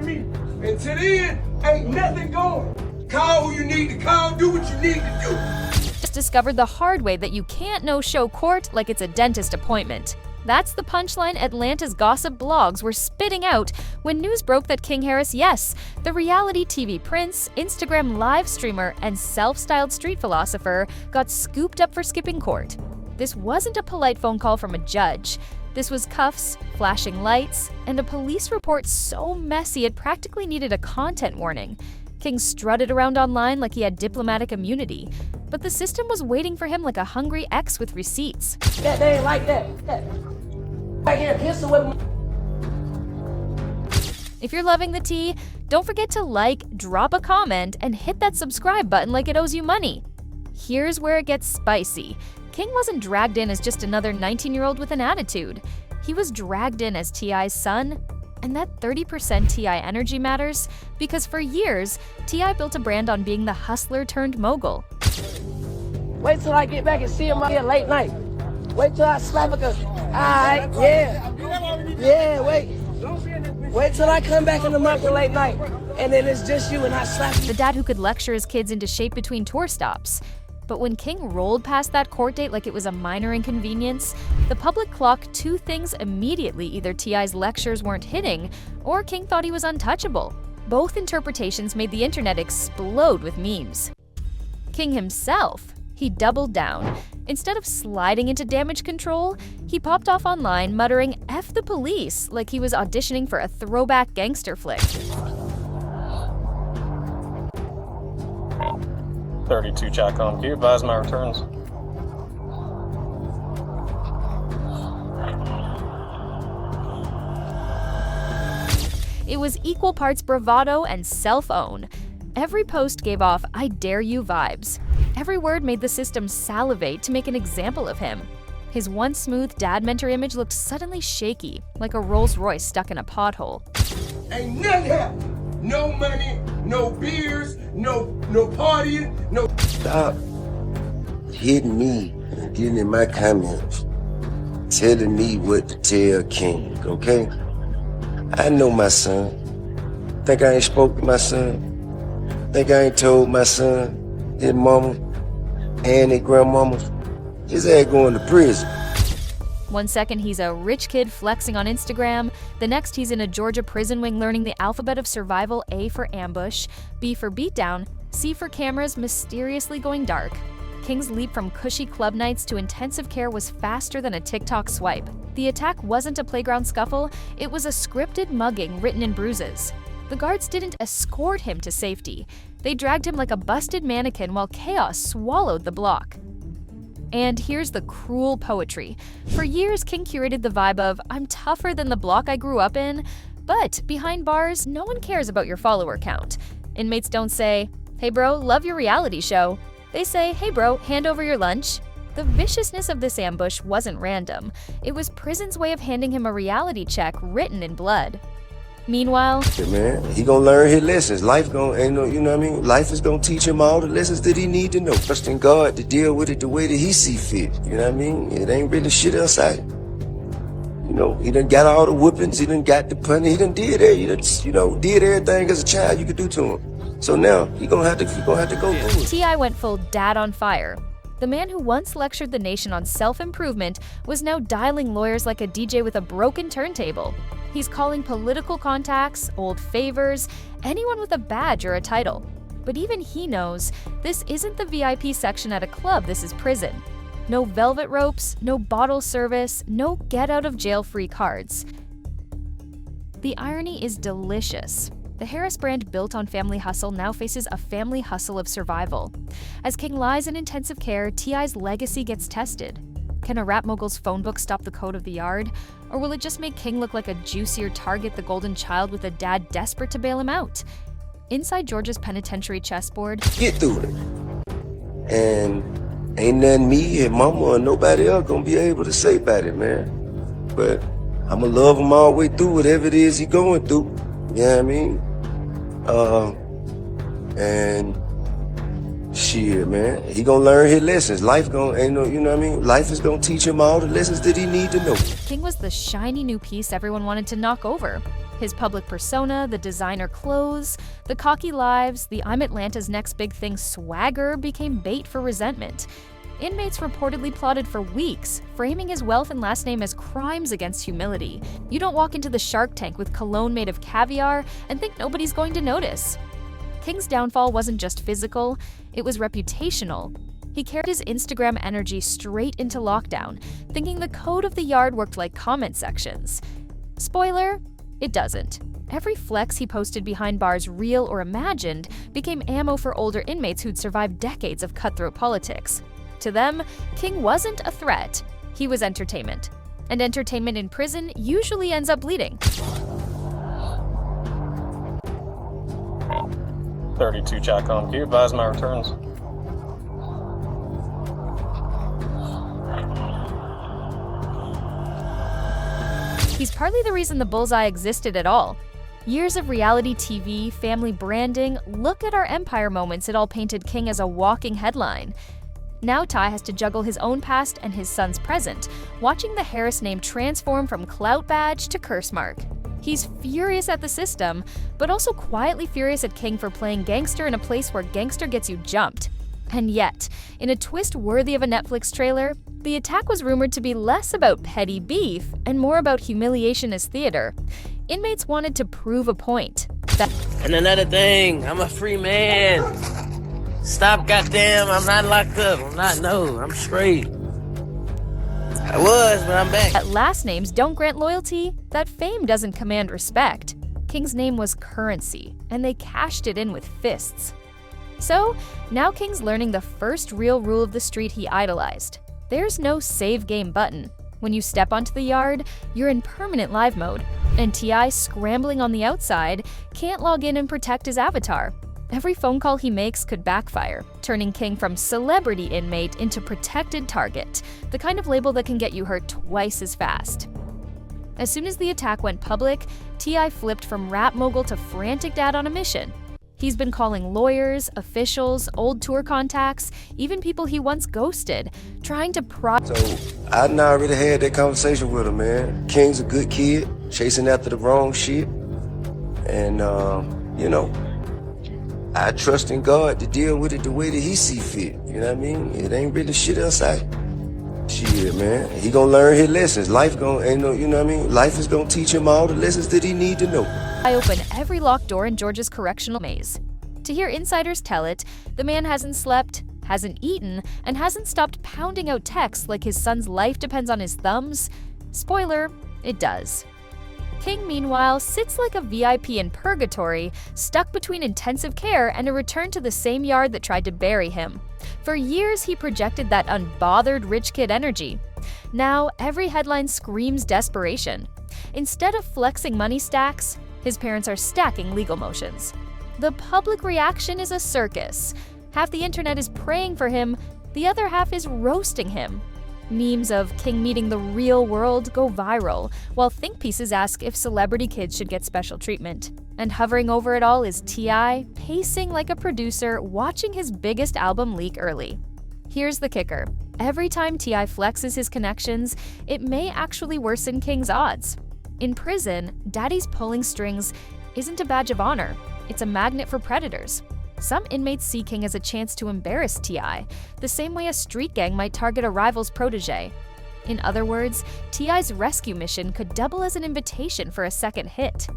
heard me? Until then, ain't nothing going. Call who you need to call, do what you need to do. Just discovered the hard way that you can't no-show court like it's a dentist appointment. That's the punchline Atlanta's gossip blogs were spitting out when news broke that King Harris, yes, the reality TV prince, Instagram live streamer, and self-styled street philosopher, got scooped up for skipping court. This wasn't a polite phone call from a judge. This was cuffs, flashing lights, and a police report so messy it practically needed a content warning. King strutted around online like he had diplomatic immunity, but the system was waiting for him like a hungry ex with receipts. That they ain't like that. Back here, pistol with If you're loving the tea, don't forget to like, drop a comment, and hit that subscribe button like it owes you money. Here's where it gets spicy. King wasn't dragged in as just another 19-year-old with an attitude. He was dragged in as T.I.'s son, and that 30% T.I. energy matters because for years, T.I. built a brand on being the hustler turned mogul. Wait till I get back and see him out here late night. Wait till I slap a good. Alright, yeah. Yeah, wait. Wait till I come back in the market late night, and then it's just you and I slap you. The dad who could lecture his kids into shape between tour stops. But when King rolled past that court date like it was a minor inconvenience, the public clocked two things immediately. Either T.I.'s lectures weren't hitting, or King thought he was untouchable. Both interpretations made the internet explode with memes. King himself, he doubled down. Instead of sliding into damage control, he popped off online muttering "F the police" like he was auditioning for a throwback gangster flick. 32 Chacon. Be advised my returns. It was equal parts bravado and self-own. Every post gave off "I dare you" vibes. Every word made the system salivate to make an example of him. His once smooth dad mentor image looked suddenly shaky, like a Rolls Royce stuck in a pothole. Ain't nothing happening. No money, no beers, no partying, no. Stop hitting me and getting in my comments, telling me what to tell King, okay? I know my son. Think I ain't spoke to my son? Think I ain't told my son, his mama, and his grandmama? His ass going to prison. One second he's a rich kid flexing on Instagram, the next he's in a Georgia prison wing learning the alphabet of survival: A for ambush, B for beatdown, C for cameras mysteriously going dark. King's leap from cushy club nights to intensive care was faster than a TikTok swipe. The attack wasn't a playground scuffle, it was a scripted mugging written in bruises. The guards didn't escort him to safety. They dragged him like a busted mannequin while chaos swallowed the block. And here's the cruel poetry. For years, King curated the vibe of, "I'm tougher than the block I grew up in," but behind bars, no one cares about your follower count. Inmates don't say, "Hey bro, love your reality show." They say, "Hey bro, hand over your lunch." The viciousness of this ambush wasn't random. It was prison's way of handing him a reality check written in blood. Meanwhile, Yeah, man, he gonna learn his lessons. Life gonna, ain't no, you know what I mean? Life is gonna teach him all the lessons that he need to know. Trusting God to deal with it the way that he see fit. You know what I mean? It ain't really shit outside. You know, he done got all the whoopings. He done got the punishment. He done did it. He done, you know, did everything as a child you could do to him. So now he gonna have to go through it. T.I. went full dad on fire. The man who once lectured the nation on self-improvement was now dialing lawyers like a DJ with a broken turntable. He's calling political contacts, old favors, anyone with a badge or a title. But even he knows this isn't the VIP section at a club, this is prison. No velvet ropes, no bottle service, no get-out-of-jail-free cards. The irony is delicious. The Harris brand built on family hustle now faces a family hustle of survival. As King lies in intensive care, T.I.'s legacy gets tested. Can a rap mogul's phone book stop the code of the yard? Or will it just make King look like a juicier target, the golden child with a dad desperate to bail him out? Inside Georgia's penitentiary chessboard, Get through it. And ain't nothing me and mama or nobody else gonna be able to say about it, man. But I'ma love him all the way through whatever it is he going through. You know what I mean? And shit, man, he gonna learn his lessons. Life gonna, ain't no, you know what I mean? Life is gonna teach him all the lessons that he need to know. King was the shiny new piece everyone wanted to knock over. His public persona, the designer clothes, the cocky lives, the I'm Atlanta's next big thing swagger became bait for resentment. Inmates reportedly plotted for weeks, framing his wealth and last name as crimes against humility. You don't walk into the Shark Tank with cologne made of caviar and think nobody's going to notice. King's downfall wasn't just physical, it was reputational. He carried his Instagram energy straight into lockdown, thinking the code of the yard worked like comment sections. Spoiler, it doesn't. Every flex he posted behind bars, real or imagined, became ammo for older inmates who'd survived decades of cutthroat politics. To them, King wasn't a threat, he was entertainment. And entertainment in prison usually ends up bleeding. 32 check on. Be advised my returns. He's partly the reason the bullseye existed at all. Years of reality TV, family branding, look at our empire moments, it all painted King as a walking headline. Now Ty has to juggle his own past and his son's present, watching the Harris name transform from clout badge to curse mark. He's furious at the system, but also quietly furious at King for playing gangster in a place where gangster gets you jumped. And yet, in a twist worthy of a Netflix trailer, the attack was rumored to be less about petty beef and more about humiliation as theater. Inmates wanted to prove a point. And another thing, I'm a free man. Stop, goddamn, I'm not locked up. I'm straight. I was, but I'm back. That last names don't grant loyalty, that fame doesn't command respect. King's name was currency, and they cashed it in with fists. So, now King's learning the first real rule of the street he idolized. There's no save game button. When you step onto the yard, you're in permanent live mode, and T.I., scrambling on the outside, can't log in and protect his avatar. Every phone call he makes could backfire, turning King from celebrity inmate into protected target, the kind of label that can get you hurt twice as fast. As soon as the attack went public, T.I. flipped from rap mogul to frantic dad on a mission. He's been calling lawyers, officials, old tour contacts, even people he once ghosted, trying to So I done already had that conversation with him, man. King's a good kid, chasing after the wrong shit. And, I trust in God to deal with it the way that he see fit. You know what I mean? It ain't really shit outside. Shit, man. He gonna learn his lessons. Life is gonna teach him all the lessons that he need to know. I open every locked door in Georgia's correctional maze. To hear insiders tell it, the man hasn't slept, hasn't eaten, and hasn't stopped pounding out texts like his son's life depends on his thumbs. Spoiler, it does. King, meanwhile, sits like a VIP in purgatory, stuck between intensive care and a return to the same yard that tried to bury him. For years, he projected that unbothered rich kid energy. Now, every headline screams desperation. Instead of flexing money stacks, his parents are stacking legal motions. The public reaction is a circus. Half the internet is praying for him, the other half is roasting him. Memes of King meeting the real world go viral, while think pieces ask if celebrity kids should get special treatment. And hovering over it all is T.I., pacing like a producer watching his biggest album leak early. Here's the kicker. Every time T.I. flexes his connections, it may actually worsen King's odds. In prison, daddy's pulling strings isn't a badge of honor, it's a magnet for predators. Some inmates see King as a chance to embarrass T.I., the same way a street gang might target a rival's protege. In other words, T.I.'s rescue mission could double as an invitation for a second hit.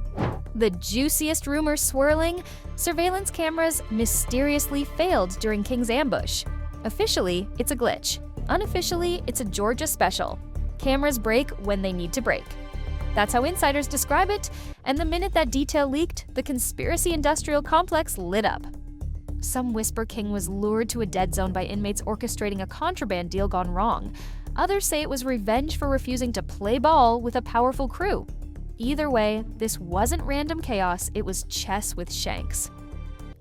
The juiciest rumors swirling, surveillance cameras mysteriously failed during King's ambush. Officially, it's a glitch. Unofficially, it's a Georgia special. Cameras break when they need to break. That's how insiders describe it, and the minute that detail leaked, the conspiracy industrial complex lit up. Some whisper King was lured to a dead zone by inmates orchestrating a contraband deal gone wrong. Others say it was revenge for refusing to play ball with a powerful crew. Either way, this wasn't random chaos, it was chess with Shanks.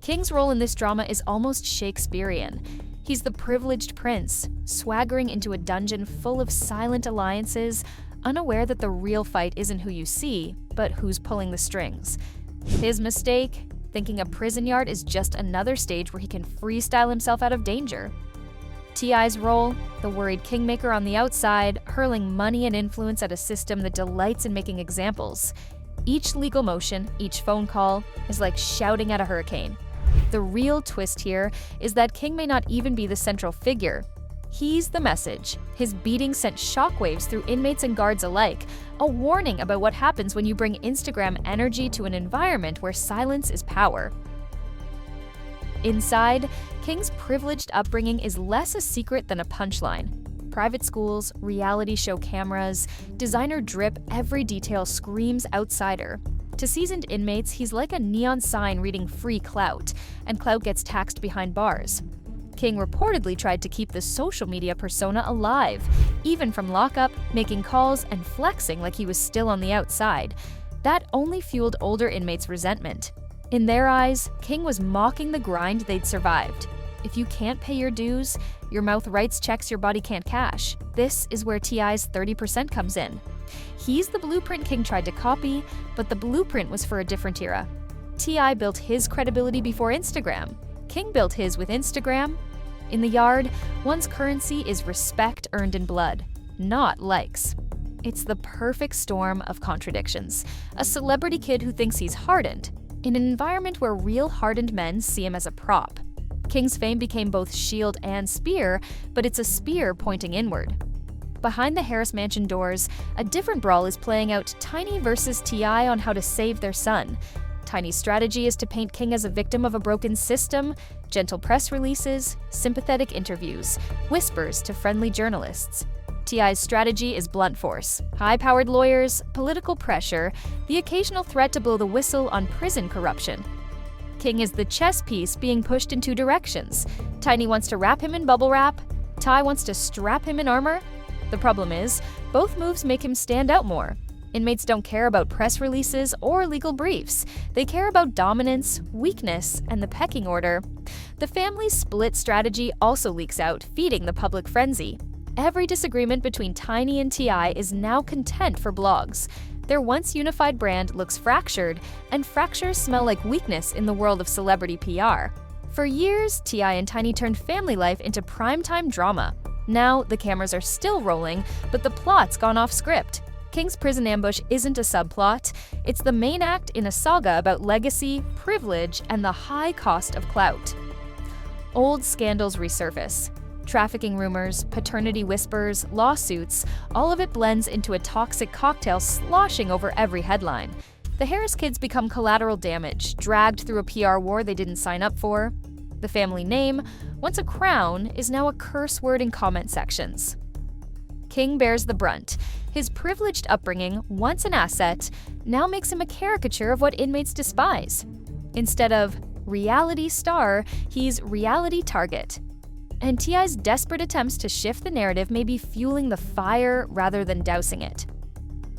King's role in this drama is almost Shakespearean. He's the privileged prince, swaggering into a dungeon full of silent alliances, unaware that the real fight isn't who you see, but who's pulling the strings. His mistake? Thinking a prison yard is just another stage where he can freestyle himself out of danger. T.I.'s role? The worried kingmaker on the outside, hurling money and influence at a system that delights in making examples. Each legal motion, each phone call, is like shouting at a hurricane. The real twist here is that King may not even be the central figure. He's the message. His beating sent shockwaves through inmates and guards alike, a warning about what happens when you bring Instagram energy to an environment where silence is power. Inside, King's privileged upbringing is less a secret than a punchline. Private schools, reality show cameras, designer drip, every detail screams outsider. To seasoned inmates, he's like a neon sign reading free clout, and clout gets taxed behind bars. King reportedly tried to keep the social media persona alive, even from lockup, making calls and flexing like he was still on the outside. That only fueled older inmates' resentment. In their eyes, King was mocking the grind they'd survived. If you can't pay your dues, your mouth writes checks your body can't cash. This is where T.I.'s 30% comes in. He's the blueprint King tried to copy, but the blueprint was for a different era. T.I. built his credibility before Instagram. King built his with Instagram. In the yard, one's currency is respect earned in blood, not likes. It's the perfect storm of contradictions. A celebrity kid who thinks he's hardened, in an environment where real hardened men see him as a prop. King's fame became both shield and spear, but it's a spear pointing inward. Behind the Harris Mansion doors, a different brawl is playing out, Tiny versus T.I. on how to save their son. Tiny's strategy is to paint King as a victim of a broken system, gentle press releases, sympathetic interviews, whispers to friendly journalists. T.I.'s strategy is blunt force, high-powered lawyers, political pressure, the occasional threat to blow the whistle on prison corruption. King is the chess piece being pushed in two directions. Tiny wants to wrap him in bubble wrap, Ty wants to strap him in armor. The problem is, both moves make him stand out more. Inmates don't care about press releases or legal briefs. They care about dominance, weakness, and the pecking order. The family split strategy also leaks out, feeding the public frenzy. Every disagreement between Tiny and T.I. is now content for blogs. Their once unified brand looks fractured, and fractures smell like weakness in the world of celebrity PR. For years, T.I. and Tiny turned family life into primetime drama. Now, the cameras are still rolling, but the plot's gone off script. King's prison ambush isn't a subplot, it's the main act in a saga about legacy, privilege, and the high cost of clout. Old scandals resurface. Trafficking rumors, paternity whispers, lawsuits, all of it blends into a toxic cocktail sloshing over every headline. The Harris kids become collateral damage, dragged through a PR war they didn't sign up for. The family name, once a crown, is now a curse word in comment sections. King bears the brunt. His privileged upbringing, once an asset, now makes him a caricature of what inmates despise. Instead of reality star, he's reality target. And T.I.'s desperate attempts to shift the narrative may be fueling the fire rather than dousing it.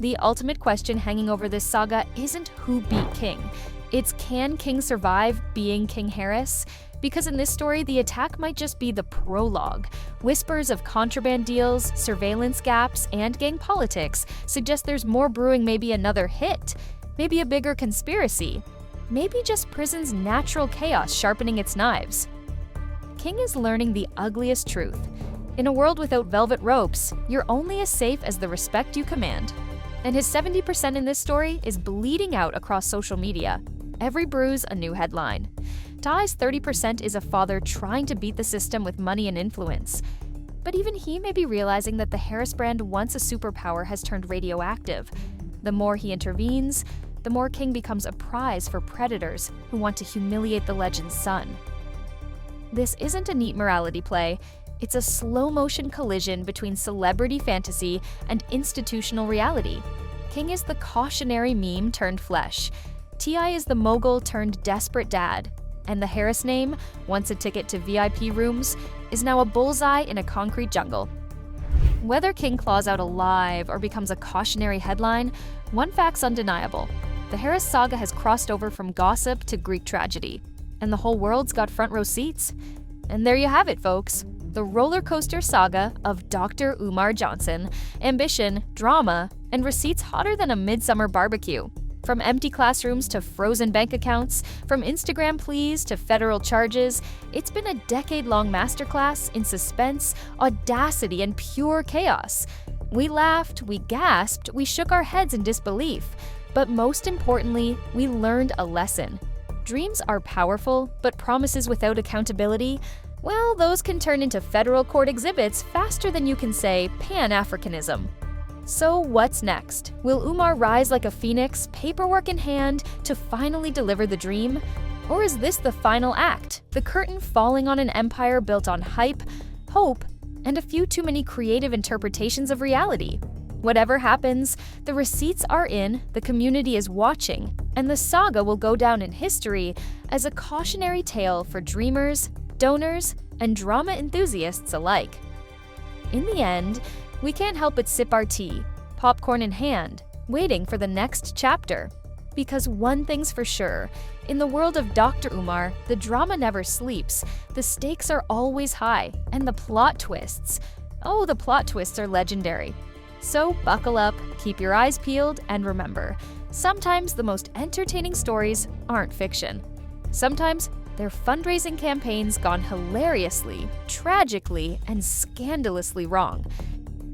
The ultimate question hanging over this saga isn't who beat King. It's can King survive being King Harris? Because in this story, the attack might just be the prologue. Whispers of contraband deals, surveillance gaps, and gang politics suggest there's more brewing, maybe another hit, maybe a bigger conspiracy, maybe just prison's natural chaos sharpening its knives. King is learning the ugliest truth. In a world without velvet ropes, you're only as safe as the respect you command. And his 70% in this story is bleeding out across social media. Every bruise a new headline. Ty's 30% is a father trying to beat the system with money and influence. But even he may be realizing that the Harris brand, once a superpower, has turned radioactive. The more he intervenes, the more King becomes a prize for predators who want to humiliate the legend's son. This isn't a neat morality play. It's a slow-motion collision between celebrity fantasy and institutional reality. King is the cautionary meme turned flesh. T.I. is the mogul turned desperate dad. And the Harris name, once a ticket to VIP rooms, is now a bullseye in a concrete jungle. Whether King claws out alive or becomes a cautionary headline, one fact's undeniable. The Harris saga has crossed over from gossip to Greek tragedy. And the whole world's got front row seats. And there you have it, folks. The roller coaster saga of Dr. Umar Johnson, ambition, drama, and receipts hotter than a midsummer barbecue. From empty classrooms to frozen bank accounts, from Instagram pleas to federal charges, it's been a decade-long masterclass in suspense, audacity, and pure chaos. We laughed, we gasped, we shook our heads in disbelief. But most importantly, we learned a lesson. Dreams are powerful, but promises without accountability, well, those can turn into federal court exhibits faster than you can say Pan-Africanism. So what's next? Will Umar rise like a phoenix, paperwork in hand, to finally deliver the dream? Or is this the final act, the curtain falling on an empire built on hype, hope, and a few too many creative interpretations of reality? Whatever happens, the receipts are in, the community is watching, and the saga will go down in history as a cautionary tale for dreamers, donors, and drama enthusiasts alike. In the end, we can't help but sip our tea, popcorn in hand, waiting for the next chapter. Because one thing's for sure, in the world of Dr. Umar, the drama never sleeps, the stakes are always high, and the plot twists, oh, the plot twists are legendary. So buckle up, keep your eyes peeled, and remember, sometimes the most entertaining stories aren't fiction. Sometimes they're fundraising campaigns gone hilariously, tragically, and scandalously wrong.